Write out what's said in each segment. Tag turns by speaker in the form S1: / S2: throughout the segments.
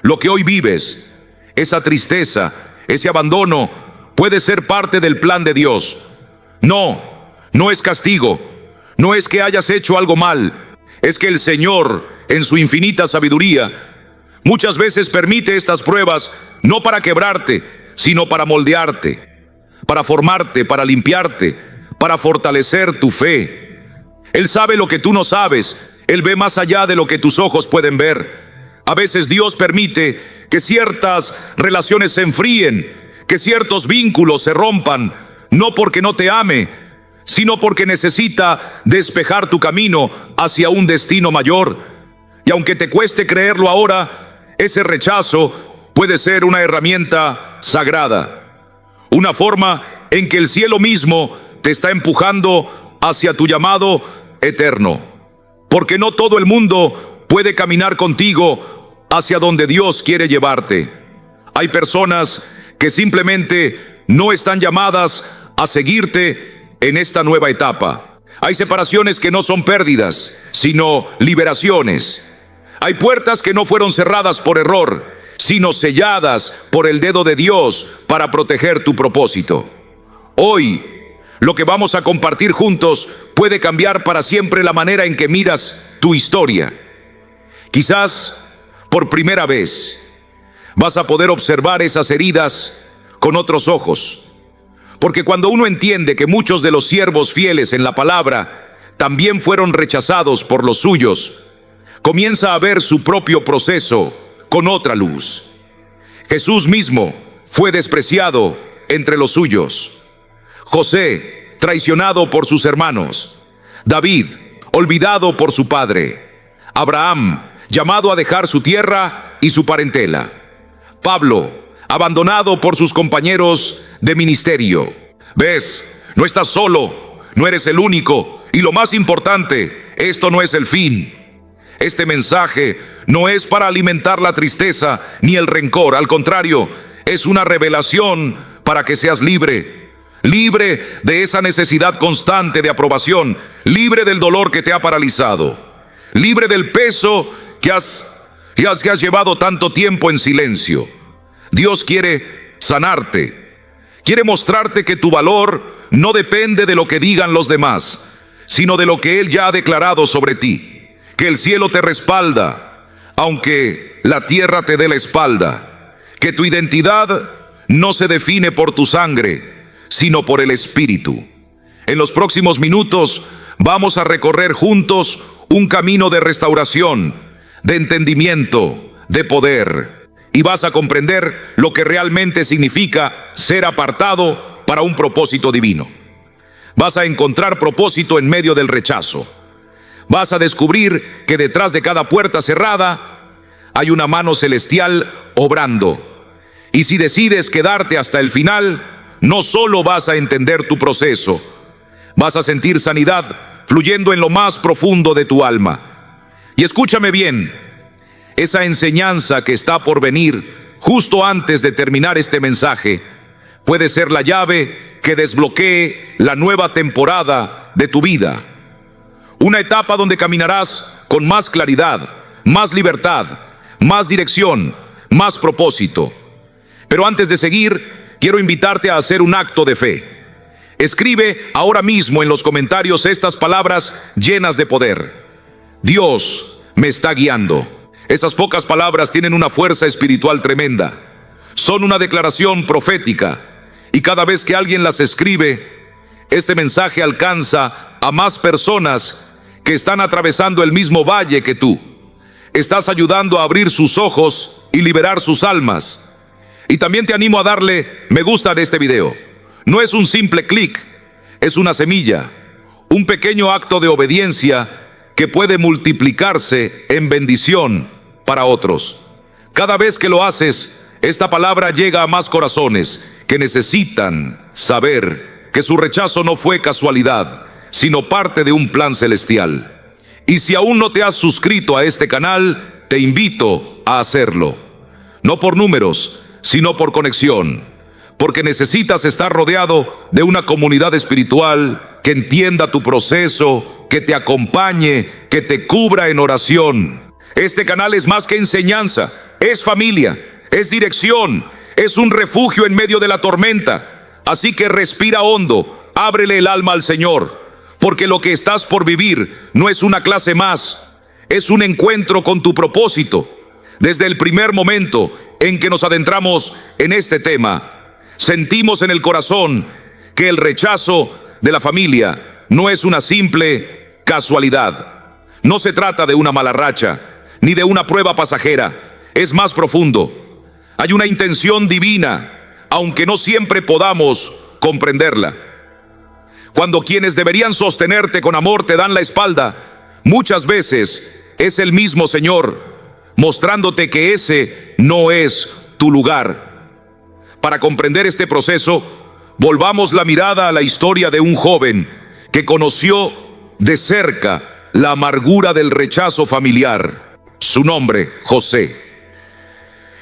S1: lo que hoy vives, esa tristeza, ese abandono, puede ser parte del plan de Dios. No, no es castigo, no es que hayas hecho algo mal, es que el Señor, en su infinita sabiduría, muchas veces permite estas pruebas no para quebrarte, sino para moldearte, para formarte, para limpiarte, para fortalecer tu fe. Él sabe lo que tú no sabes, Él ve más allá de lo que tus ojos pueden ver. A veces Dios permite que ciertas relaciones se enfríen, que ciertos vínculos se rompan, no porque no te ame, sino porque necesita despejar tu camino hacia un destino mayor. Y aunque te cueste creerlo ahora, ese rechazo puede ser una herramienta sagrada, una forma en que el cielo mismo te está empujando hacia tu llamado eterno. Porque no todo el mundo puede caminar contigo hacia donde Dios quiere llevarte. Hay personas que simplemente no están llamadas a seguirte en esta nueva etapa. Hay separaciones que no son pérdidas, sino liberaciones. Hay puertas que no fueron cerradas por error, sino selladas por el dedo de Dios para proteger tu propósito. Hoy, lo que vamos a compartir juntos puede cambiar para siempre la manera en que miras tu historia. Quizás, por primera vez, vas a poder observar esas heridas con otros ojos. Porque cuando uno entiende que muchos de los siervos fieles en la palabra también fueron rechazados por los suyos, comienza a ver su propio proceso con otra luz. Jesús mismo fue despreciado entre los suyos. José, traicionado por sus hermanos. David, olvidado por su padre. Abraham, llamado a dejar su tierra y su parentela. Pablo, abandonado por sus compañeros de ministerio. ¿Ves? No estás solo, no eres el único. Y lo más importante, esto no es el fin. Este mensaje no es para alimentar la tristeza ni el rencor. Al contrario, es una revelación para que seas libre. Libre de esa necesidad constante de aprobación. Libre del dolor que te ha paralizado. Libre del peso que has llevado tanto tiempo en silencio. Dios quiere sanarte. Quiere mostrarte que tu valor no depende de lo que digan los demás, sino de lo que Él ya ha declarado sobre ti. Que el cielo te respalda, aunque la tierra te dé la espalda. Que tu identidad no se define por tu sangre, sino por el Espíritu. En los próximos minutos vamos a recorrer juntos un camino de restauración, de entendimiento, de poder. Y vas a comprender lo que realmente significa ser apartado para un propósito divino. Vas a encontrar propósito en medio del rechazo. Vas a descubrir que detrás de cada puerta cerrada hay una mano celestial obrando. Y si decides quedarte hasta el final, no solo vas a entender tu proceso, vas a sentir sanidad fluyendo en lo más profundo de tu alma. Y escúchame bien, esa enseñanza que está por venir justo antes de terminar este mensaje puede ser la llave que desbloquee la nueva temporada de tu vida. Una etapa donde caminarás con más claridad, más libertad, más dirección, más propósito. Pero antes de seguir, quiero invitarte a hacer un acto de fe. Escribe ahora mismo en los comentarios estas palabras llenas de poder. Dios me está guiando. Esas pocas palabras tienen una fuerza espiritual tremenda. Son una declaración profética. Y cada vez que alguien las escribe, este mensaje alcanza a más personas que están atravesando el mismo valle que tú. Estás ayudando a abrir sus ojos y liberar sus almas. Y también te animo a darle me gusta de este video. No es un simple clic, es una semilla, un pequeño acto de obediencia que puede multiplicarse en bendición para otros. Cada vez que lo haces, esta palabra llega a más corazones que necesitan saber que su rechazo no fue casualidad, sino parte de un plan celestial. Y si aún no te has suscrito a este canal, te invito a hacerlo. No por números, sino por conexión. Porque necesitas estar rodeado de una comunidad espiritual que entienda tu proceso, que te acompañe, que te cubra en oración. Este canal es más que enseñanza, es familia, es dirección, es un refugio en medio de la tormenta. Así que respira hondo, ábrele el alma al Señor, porque lo que estás por vivir no es una clase más, es un encuentro con tu propósito. Desde el primer momento en que nos adentramos en este tema, sentimos en el corazón que el rechazo de la familia no es una simple casualidad. No se trata de una mala racha, ni de una prueba pasajera. Es más profundo. Hay una intención divina, aunque no siempre podamos comprenderla. Cuando quienes deberían sostenerte con amor te dan la espalda, muchas veces es el mismo Señor mostrándote que ese no es tu lugar. Para comprender este proceso, volvamos la mirada a la historia de un joven que conoció de cerca la amargura del rechazo familiar. Su nombre, José.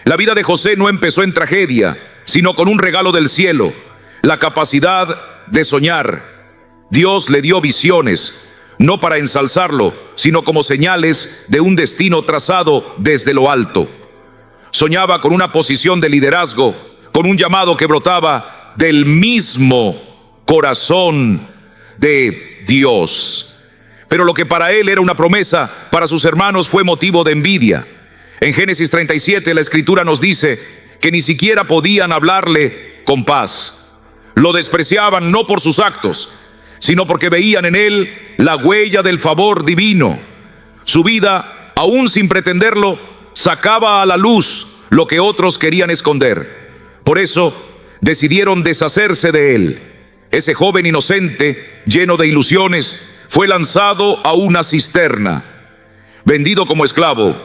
S1: La vida de José no empezó en tragedia, sino con un regalo del cielo, la capacidad de soñar. Dios le dio visiones, no para ensalzarlo, sino como señales de un destino trazado desde lo alto. Soñaba con una posición de liderazgo, con un llamado que brotaba del mismo corazón de Dios. Pero lo que para él era una promesa, para sus hermanos fue motivo de envidia. En Génesis 37 la Escritura nos dice que ni siquiera podían hablarle con paz. Lo despreciaban no por sus actos, sino porque veían en él la huella del favor divino. Su vida, aún sin pretenderlo, sacaba a la luz lo que otros querían esconder. Por eso decidieron deshacerse de él. Ese joven inocente, lleno de ilusiones, fue lanzado a una cisterna, vendido como esclavo,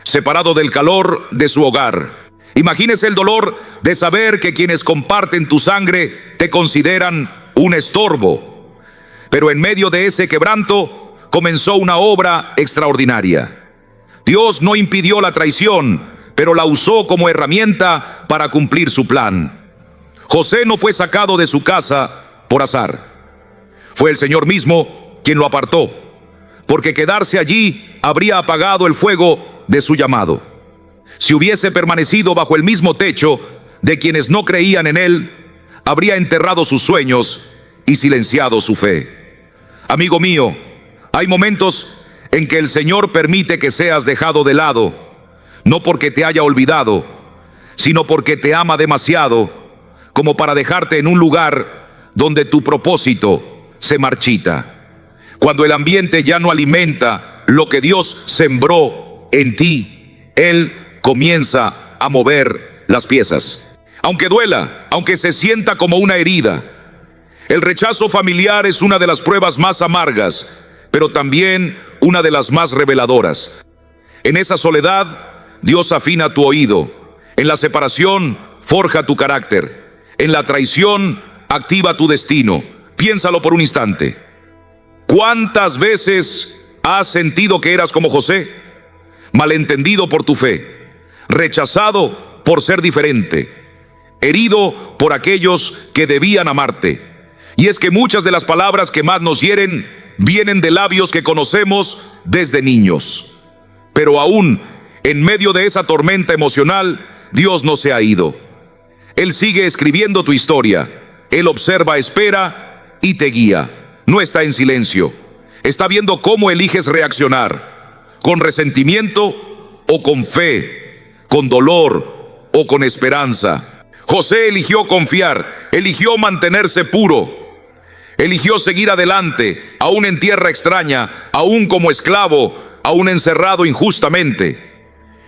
S1: separado del calor de su hogar. Imagínese el dolor de saber que quienes comparten tu sangre te consideran un estorbo. Pero en medio de ese quebranto comenzó una obra extraordinaria. Dios no impidió la traición, pero la usó como herramienta para cumplir su plan. José no fue sacado de su casa por azar. Fue el Señor mismo quien lo apartó, porque quedarse allí habría apagado el fuego de su llamado. Si hubiese permanecido bajo el mismo techo de quienes no creían en él, habría enterrado sus sueños y silenciado su fe. Amigo mío, hay momentos en que el Señor permite que seas dejado de lado, no porque te haya olvidado, sino porque te ama demasiado como para dejarte en un lugar donde tu propósito se marchita. Cuando el ambiente ya no alimenta lo que Dios sembró en ti, Él comienza a mover las piezas. Aunque duela, aunque se sienta como una herida, el rechazo familiar es una de las pruebas más amargas, pero también una de las más reveladoras. En esa soledad, Dios afina tu oído. En la separación, forja tu carácter. En la traición, activa tu destino. Piénsalo por un instante. ¿Cuántas veces has sentido que eras como José? Malentendido por tu fe, rechazado por ser diferente, herido por aquellos que debían amarte. Y es que muchas de las palabras que más nos hieren vienen de labios que conocemos desde niños. Pero aún en medio de esa tormenta emocional, Dios no se ha ido. Él sigue escribiendo tu historia. Él observa, espera y te guía. No está en silencio. Está viendo cómo eliges reaccionar, con resentimiento o con fe, con dolor o con esperanza. José eligió confiar, eligió mantenerse puro, eligió seguir adelante, aún en tierra extraña, aún como esclavo, aún encerrado injustamente.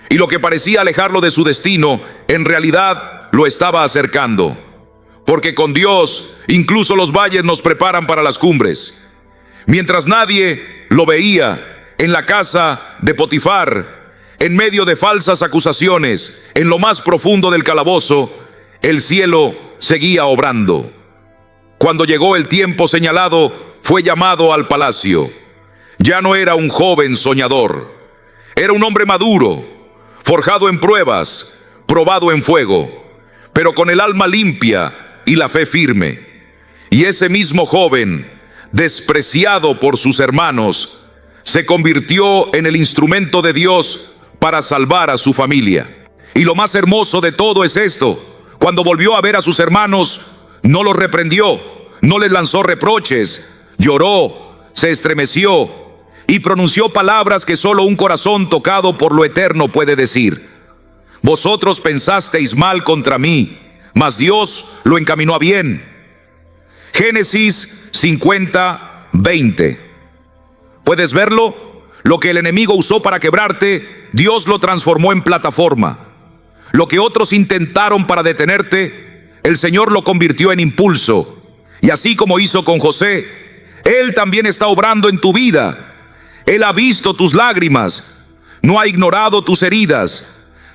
S1: Y lo que parecía alejarlo de su destino, en realidad lo estaba acercando. Porque con Dios, incluso los valles nos preparan para las cumbres. Mientras nadie lo veía, en la casa de Potifar, en medio de falsas acusaciones, en lo más profundo del calabozo, el cielo seguía obrando. Cuando llegó el tiempo señalado, fue llamado al palacio. Ya no era un joven soñador, era un hombre maduro, forjado en pruebas, probado en fuego, pero con el alma limpia y la fe firme. Y ese mismo joven, despreciado por sus hermanos, se convirtió en el instrumento de Dios para salvar a su familia. Y lo más hermoso de todo es esto: cuando volvió a ver a sus hermanos, no los reprendió, no les lanzó reproches, lloró, se estremeció y pronunció palabras que solo un corazón tocado por lo eterno puede decir. Vosotros pensasteis mal contra mí, mas Dios lo encaminó a bien. Génesis 50:20. ¿Puedes verlo? Lo que el enemigo usó para quebrarte, Dios lo transformó en plataforma. Lo que otros intentaron para detenerte, el Señor lo convirtió en impulso. Y así como hizo con José, Él también está obrando en tu vida. Él ha visto tus lágrimas, no ha ignorado tus heridas,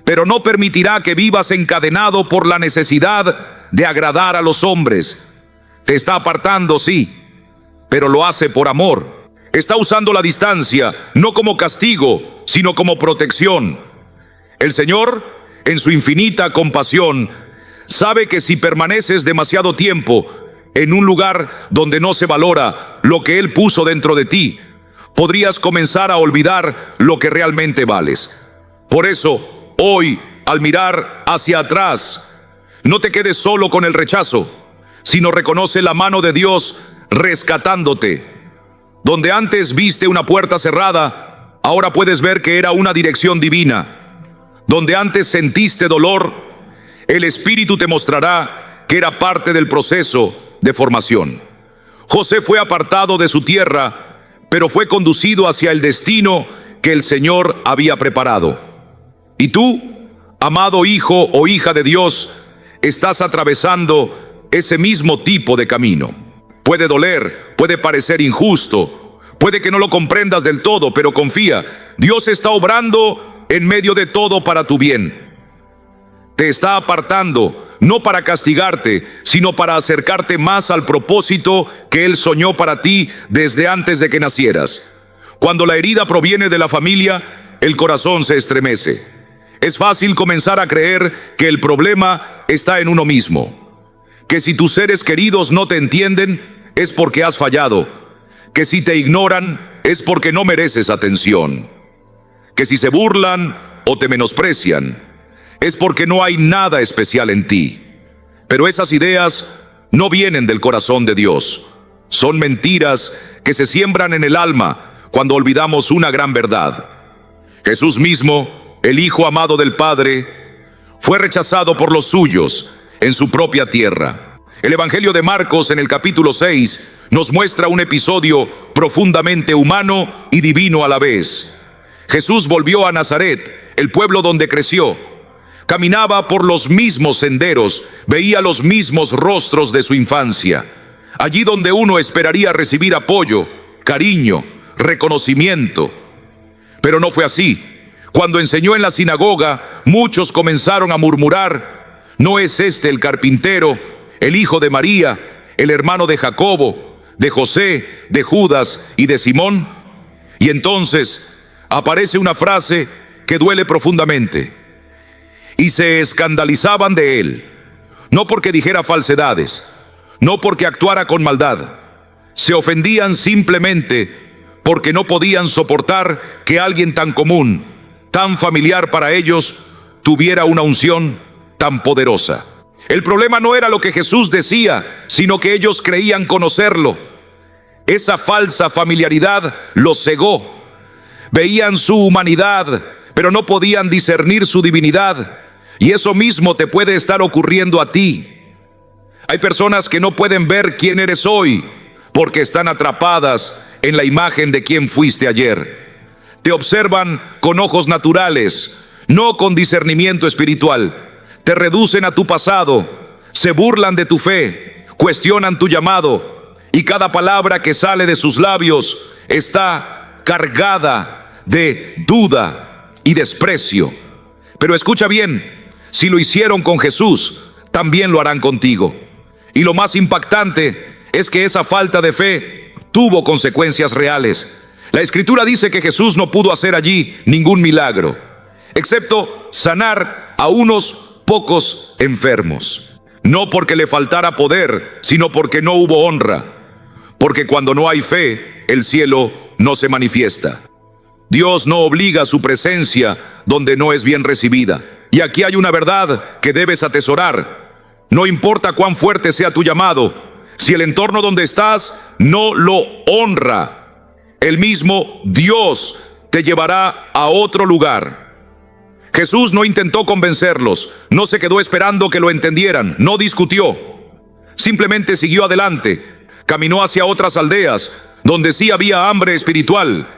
S1: pero no permitirá que vivas encadenado por la necesidad de agradar a los hombres. Te está apartando, sí, pero lo hace por amor. Está usando la distancia, no como castigo, sino como protección. El Señor, en su infinita compasión, sabe que si permaneces demasiado tiempo en un lugar donde no se valora lo que Él puso dentro de ti, podrías comenzar a olvidar lo que realmente vales. Por eso, hoy, al mirar hacia atrás, no te quedes solo con el rechazo, sino reconoce la mano de Dios rescatándote. Donde antes viste una puerta cerrada, ahora puedes ver que era una dirección divina. Donde antes sentiste dolor, el Espíritu te mostrará que era parte del proceso de formación. José fue apartado de su tierra, pero fue conducido hacia el destino que el Señor había preparado. Y tú, amado hijo o hija de Dios, estás atravesando ese mismo tipo de camino. Puede doler, puede parecer injusto, puede que no lo comprendas del todo, pero confía, Dios está obrando en medio de todo para tu bien. Te está apartando, no para castigarte, sino para acercarte más al propósito que Él soñó para ti desde antes de que nacieras. Cuando la herida proviene de la familia, el corazón se estremece. Es fácil comenzar a creer que el problema está en uno mismo, que si tus seres queridos no te entienden, es porque has fallado, que si te ignoran es porque no mereces atención, que si se burlan o te menosprecian es porque no hay nada especial en ti. Pero esas ideas no vienen del corazón de Dios. Son mentiras que se siembran en el alma cuando olvidamos una gran verdad. Jesús mismo, el Hijo amado del Padre, fue rechazado por los suyos en su propia tierra. El Evangelio de Marcos, en el capítulo 6, nos muestra un episodio profundamente humano y divino a la vez. Jesús volvió a Nazaret, el pueblo donde creció. Caminaba por los mismos senderos, veía los mismos rostros de su infancia. Allí donde uno esperaría recibir apoyo, cariño, reconocimiento. Pero no fue así. Cuando enseñó en la sinagoga, muchos comenzaron a murmurar: ¿no es este el carpintero, el hijo de María, el hermano de Jacobo, de José, de Judas y de Simón? Y entonces aparece una frase que duele profundamente. Y se escandalizaban de él, no porque dijera falsedades, no porque actuara con maldad. Se ofendían simplemente porque no podían soportar que alguien tan común, tan familiar para ellos, tuviera una unción tan poderosa. El problema no era lo que Jesús decía, sino que ellos creían conocerlo. Esa falsa familiaridad los cegó. Veían su humanidad, pero no podían discernir su divinidad. Y eso mismo te puede estar ocurriendo a ti. Hay personas que no pueden ver quién eres hoy, porque están atrapadas en la imagen de quién fuiste ayer. Te observan con ojos naturales, no con discernimiento espiritual. Te reducen a tu pasado, se burlan de tu fe, cuestionan tu llamado, y cada palabra que sale de sus labios está cargada de duda y desprecio. Pero escucha bien, si lo hicieron con Jesús, también lo harán contigo. Y lo más impactante es que esa falta de fe tuvo consecuencias reales. La Escritura dice que Jesús no pudo hacer allí ningún milagro, excepto sanar a unos pocos enfermos. No porque le faltara poder, sino porque no hubo honra. Porque cuando no hay fe, el cielo no se manifiesta. Dios no obliga a su presencia donde no es bien recibida. Y aquí hay una verdad que debes atesorar. No importa cuán fuerte sea tu llamado, si el entorno donde estás no lo honra, el mismo Dios te llevará a otro lugar. Jesús no intentó convencerlos, no se quedó esperando que lo entendieran, no discutió. Simplemente siguió adelante, caminó hacia otras aldeas, donde sí había hambre espiritual,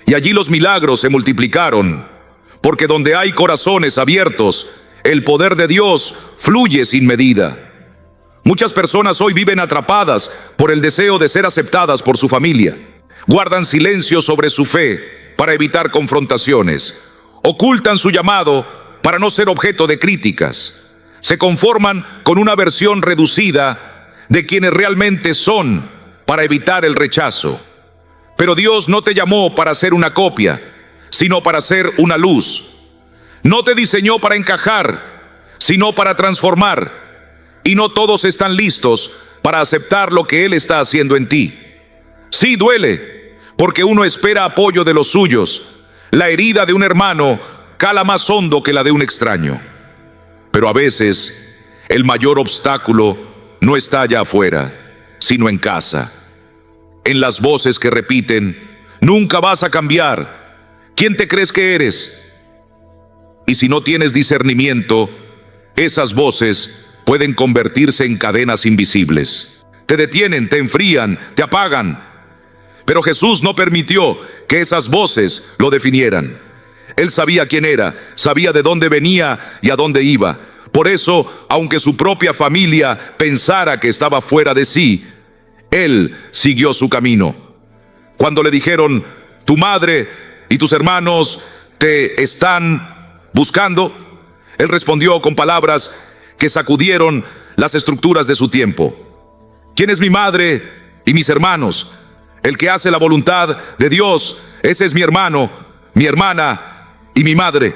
S1: y allí los milagros se multiplicaron, porque donde hay corazones abiertos, el poder de Dios fluye sin medida. Muchas personas hoy viven atrapadas por el deseo de ser aceptadas por su familia. Guardan silencio sobre su fe para evitar confrontaciones. Ocultan su llamado para no ser objeto de críticas. Se conforman con una versión reducida de quienes realmente son para evitar el rechazo. Pero Dios no te llamó para ser una copia, sino para ser una luz. No te diseñó para encajar, sino para transformar. Y no todos están listos para aceptar lo que Él está haciendo en ti. Sí duele, porque uno espera apoyo de los suyos. La herida de un hermano cala más hondo que la de un extraño. Pero a veces el mayor obstáculo no está allá afuera, sino en casa. En las voces que repiten, nunca vas a cambiar. ¿Quién te crees que eres? Y si no tienes discernimiento, esas voces pueden convertirse en cadenas invisibles. Te detienen, te enfrían, te apagan. Pero Jesús no permitió que esas voces lo definieran. Él sabía quién era, sabía de dónde venía y a dónde iba. Por eso, aunque su propia familia pensara que estaba fuera de sí, Él siguió su camino. Cuando le dijeron, tu madre y tus hermanos te están buscando, Él respondió con palabras que sacudieron las estructuras de su tiempo. ¿Quién es mi madre y mis hermanos? El que hace la voluntad de Dios, ese es mi hermano, mi hermana y mi madre.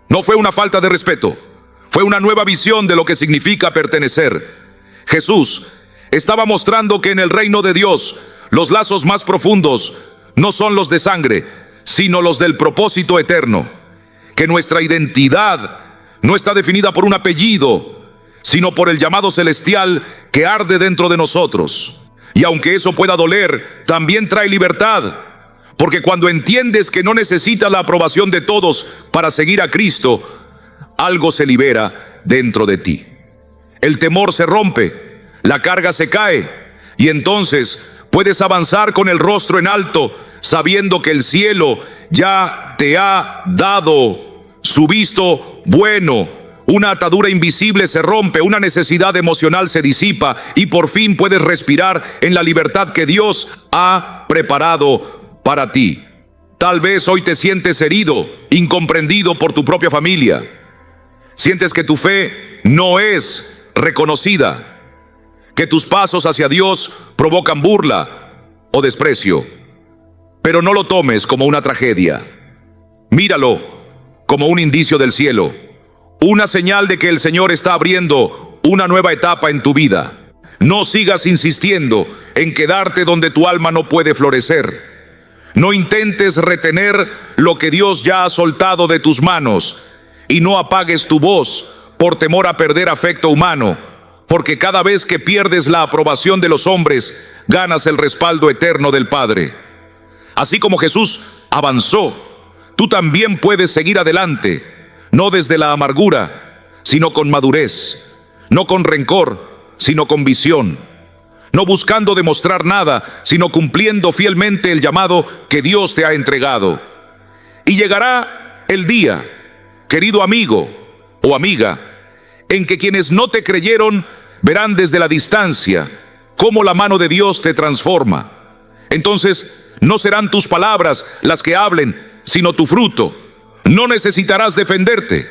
S1: No fue una falta de respeto, fue una nueva visión de lo que significa pertenecer. Jesús estaba mostrando que en el reino de Dios los lazos más profundos no son los de sangre, sino los del propósito eterno. Que nuestra identidad no está definida por un apellido, sino por el llamado celestial que arde dentro de nosotros. Y aunque eso pueda doler, también trae libertad, porque cuando entiendes que no necesitas la aprobación de todos para seguir a Cristo, algo se libera dentro de ti. El temor se rompe, la carga se cae, y entonces puedes avanzar con el rostro en alto, sabiendo que el cielo ya te ha dado su visto bueno. Una atadura invisible se rompe, una necesidad emocional se disipa y por fin puedes respirar en la libertad que Dios ha preparado para ti. Tal vez hoy te sientes herido, incomprendido por tu propia familia. Sientes que tu fe no es reconocida, que tus pasos hacia Dios provocan burla o desprecio. Pero no lo tomes como una tragedia. Míralo como un indicio del cielo. Una señal de que el Señor está abriendo una nueva etapa en tu vida. No sigas insistiendo en quedarte donde tu alma no puede florecer. No intentes retener lo que Dios ya ha soltado de tus manos. Y no apagues tu voz por temor a perder afecto humano, porque cada vez que pierdes la aprobación de los hombres, ganas el respaldo eterno del Padre. Así como Jesús avanzó, tú también puedes seguir adelante. No desde la amargura, sino con madurez. No con rencor, sino con visión. No buscando demostrar nada, sino cumpliendo fielmente el llamado que Dios te ha entregado. Y llegará el día, querido amigo o amiga, en que quienes no te creyeron verán desde la distancia cómo la mano de Dios te transforma. Entonces, no serán tus palabras las que hablen, sino tu fruto. No necesitarás defenderte,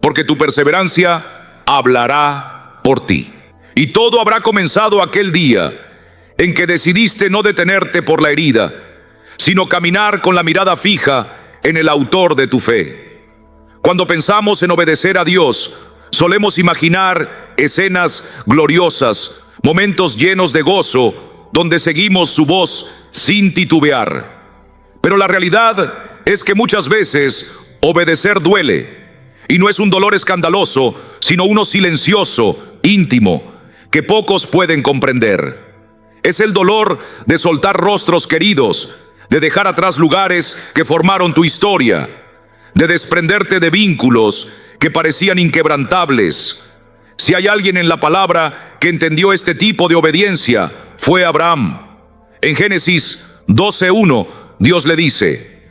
S1: porque tu perseverancia hablará por ti. Y todo habrá comenzado aquel día en que decidiste no detenerte por la herida, sino caminar con la mirada fija en el autor de tu fe. Cuando pensamos en obedecer a Dios, solemos imaginar escenas gloriosas, momentos llenos de gozo, donde seguimos su voz sin titubear. Pero la realidad es que muchas veces obedecer duele, Y no es un dolor escandaloso, sino uno silencioso, íntimo, que pocos pueden comprender. Es el dolor de soltar rostros queridos, de dejar atrás lugares que formaron tu historia, de desprenderte de vínculos que parecían inquebrantables. Si hay alguien en la palabra que entendió este tipo de obediencia, fue Abraham. En Génesis 12:1, Dios le dice: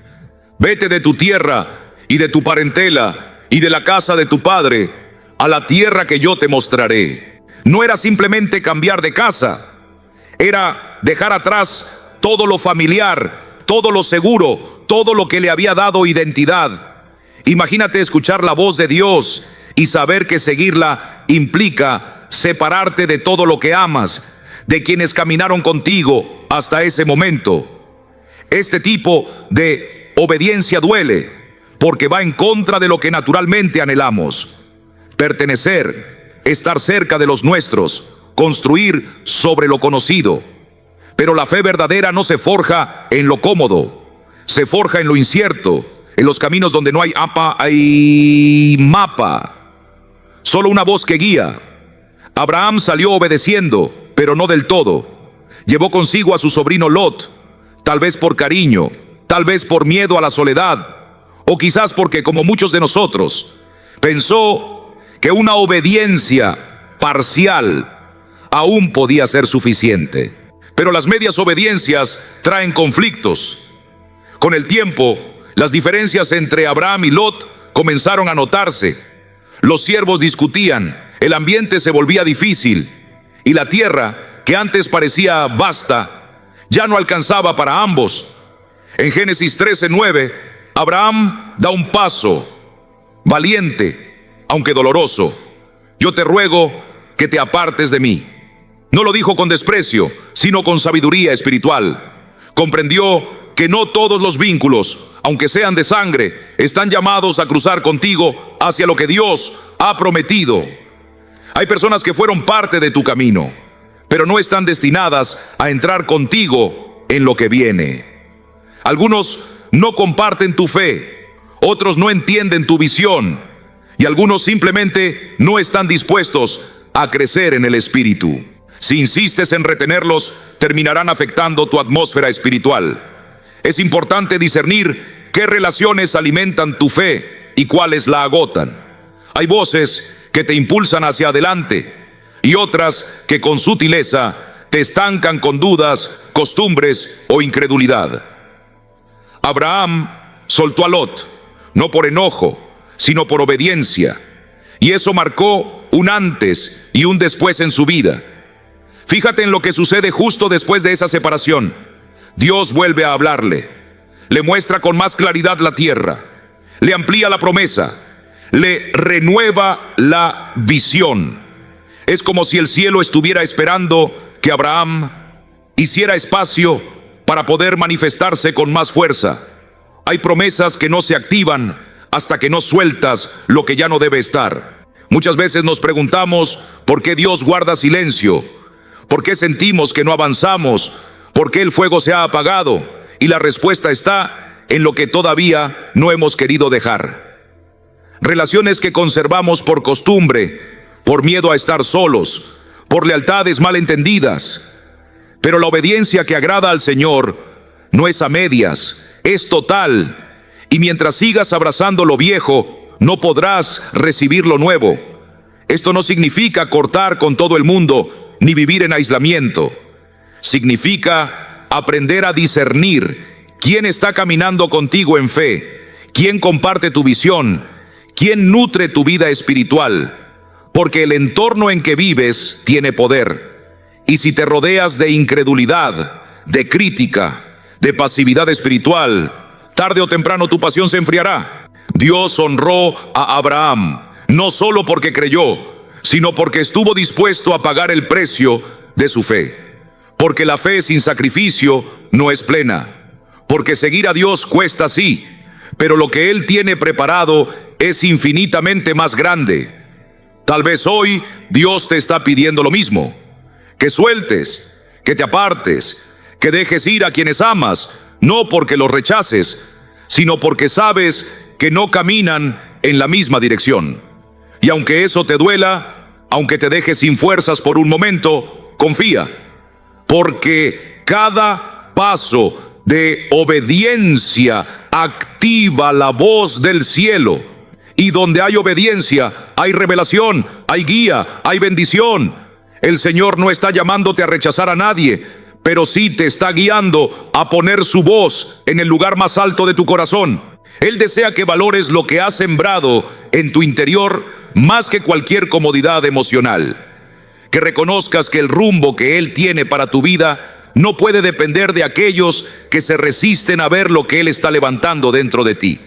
S1: vete de tu tierra y de tu parentela y de la casa de tu padre a la tierra que yo te mostraré. No era simplemente cambiar de casa, era dejar atrás todo lo familiar, todo lo seguro, todo lo que le había dado identidad. Imagínate escuchar la voz de Dios y saber que seguirla implica separarte de todo lo que amas, de quienes caminaron contigo hasta ese momento. Este tipo de obediencia duele, porque va en contra de lo que naturalmente anhelamos: pertenecer, estar cerca de los nuestros, construir sobre lo conocido. Pero la fe verdadera no se forja en lo cómodo, se forja en lo incierto, en los caminos donde no hay hay mapa, solo una voz que guía. Abraham salió obedeciendo, pero no del todo. Llevó consigo a su sobrino Lot, tal vez por cariño, tal vez por miedo a la soledad, o quizás porque, como muchos de nosotros, pensó que una obediencia parcial aún podía ser suficiente. Pero las medias obediencias traen conflictos. Con el tiempo, las diferencias entre Abraham y Lot comenzaron a notarse. Los siervos discutían, el ambiente se volvía difícil, y la tierra, que antes parecía vasta, ya no alcanzaba para ambos. En Génesis 13:9, Abraham da un paso valiente, aunque doloroso. Yo te ruego que te apartes de mí. No lo dijo con desprecio, sino con sabiduría espiritual. Comprendió que no todos los vínculos, aunque sean de sangre, están llamados a cruzar contigo hacia lo que Dios ha prometido. Hay personas que fueron parte de tu camino, pero no están destinadas a entrar contigo en lo que viene. Algunos no comparten tu fe, otros no entienden tu visión, y algunos simplemente no están dispuestos a crecer en el espíritu. Si insistes en retenerlos, terminarán afectando tu atmósfera espiritual. Es importante discernir qué relaciones alimentan tu fe y cuáles la agotan. Hay voces que te impulsan hacia adelante y otras que con sutileza te estancan con dudas, costumbres o incredulidad. Abraham soltó a Lot, no por enojo, sino por obediencia, y eso marcó un antes y un después en su vida. Fíjate en lo que sucede justo después de esa separación. Dios vuelve a hablarle, le muestra con más claridad la tierra, le amplía la promesa, le renueva la visión. Es como si el cielo estuviera esperando que Abraham hiciera espacio para poder manifestarse con más fuerza. Hay promesas que no se activan hasta que no sueltas lo que ya no debe estar. Muchas veces nos preguntamos por qué Dios guarda silencio, por qué sentimos que no avanzamos, por qué el fuego se ha apagado, y la respuesta está en lo que todavía no hemos querido dejar. Relaciones que conservamos por costumbre, por miedo a estar solos, por lealtades malentendidas. Pero la obediencia que agrada al Señor no es a medias, es total. Y mientras sigas abrazando lo viejo, no podrás recibir lo nuevo. Esto no significa cortar con todo el mundo, ni vivir en aislamiento. Significa aprender a discernir quién está caminando contigo en fe, quién comparte tu visión, quién nutre tu vida espiritual. Porque el entorno en que vives tiene poder. Y si te rodeas de incredulidad, de crítica, de pasividad espiritual, tarde o temprano tu pasión se enfriará. Dios honró a Abraham, no solo porque creyó, sino porque estuvo dispuesto a pagar el precio de su fe. Porque la fe sin sacrificio no es plena. Porque seguir a Dios cuesta sí, pero lo que Él tiene preparado es infinitamente más grande. Tal vez hoy Dios te está pidiendo lo mismo: que sueltes, que te apartes, que dejes ir a quienes amas, no porque los rechaces, sino porque sabes que no caminan en la misma dirección. Y aunque eso te duela, aunque te dejes sin fuerzas por un momento, confía, porque cada paso de obediencia activa la voz del cielo. Y donde hay obediencia, hay revelación, hay guía, hay bendición. El Señor no está llamándote a rechazar a nadie, pero sí te está guiando a poner su voz en el lugar más alto de tu corazón. Él desea que valores lo que has sembrado en tu interior más que cualquier comodidad emocional. Que reconozcas que el rumbo que Él tiene para tu vida no puede depender de aquellos que se resisten a ver lo que Él está levantando dentro de ti.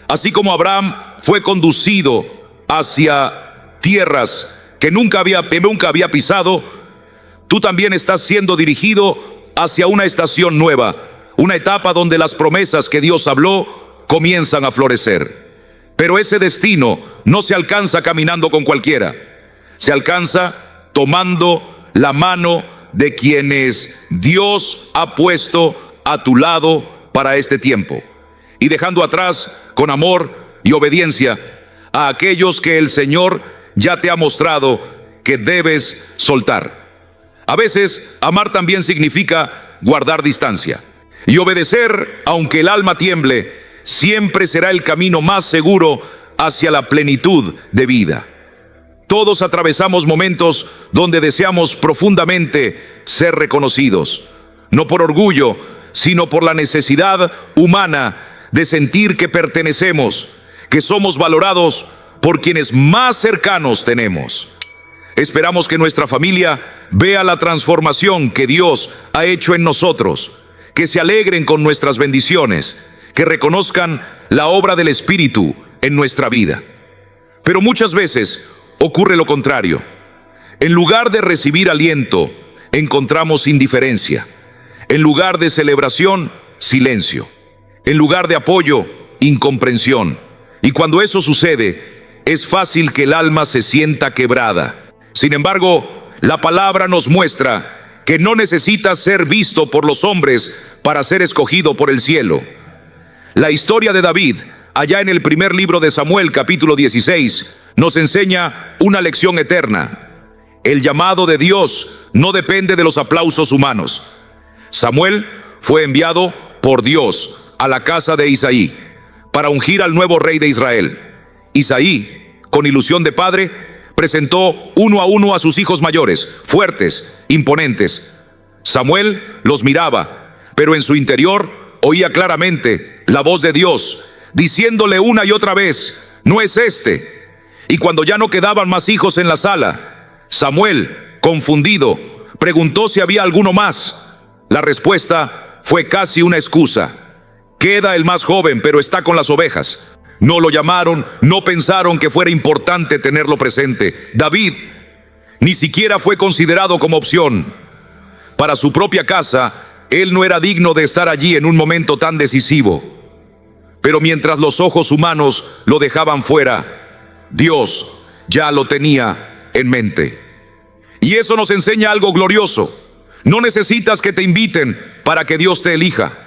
S1: Así como Abraham fue conducido hacia tierras que nunca había pisado, tú también estás siendo dirigido hacia una estación nueva, una etapa donde las promesas que Dios habló comienzan a florecer. Pero ese destino no se alcanza caminando con cualquiera, se alcanza tomando la mano de quienes Dios ha puesto a tu lado para este tiempo, y dejando atrás con amor y obediencia a aquellos que el Señor ya te ha mostrado que debes soltar. A veces, amar también significa guardar distancia. Y obedecer, aunque el alma tiemble, siempre será el camino más seguro hacia la plenitud de vida. Todos atravesamos momentos donde deseamos profundamente ser reconocidos, no por orgullo, sino por la necesidad humana de sentir que pertenecemos, que somos valorados por quienes más cercanos tenemos. Esperamos que nuestra familia vea la transformación que Dios ha hecho en nosotros, que se alegren con nuestras bendiciones, que reconozcan la obra del Espíritu en nuestra vida. Pero muchas veces ocurre lo contrario. En lugar de recibir aliento, encontramos indiferencia. En lugar de celebración, silencio. En lugar de apoyo, incomprensión. Y cuando eso sucede, es fácil que el alma se sienta quebrada. Sin embargo, la palabra nos muestra que no necesitas ser visto por los hombres para ser escogido por el cielo. La historia de David, allá en el primer libro de Samuel, capítulo 16, nos enseña una lección eterna. El llamado de Dios no depende de los aplausos humanos. Samuel fue enviado por Dios a la casa de Isaí para ungir al nuevo rey de Israel. Isaí, con ilusión de padre, presentó uno a uno a sus hijos mayores, fuertes, imponentes. Samuel los miraba, pero en su interior oía claramente la voz de Dios, diciéndole una y otra vez: no es este. Y cuando ya no quedaban más hijos en la sala, Samuel, confundido, preguntó si había alguno más. La respuesta fue casi una excusa: queda el más joven, pero está con las ovejas. No lo llamaron, no pensaron que fuera importante tenerlo presente. David ni siquiera fue considerado como opción. Para su propia casa, él no era digno de estar allí en un momento tan decisivo. Pero mientras los ojos humanos lo dejaban fuera, Dios ya lo tenía en mente. Y eso nos enseña algo glorioso. No necesitas que te inviten para que Dios te elija.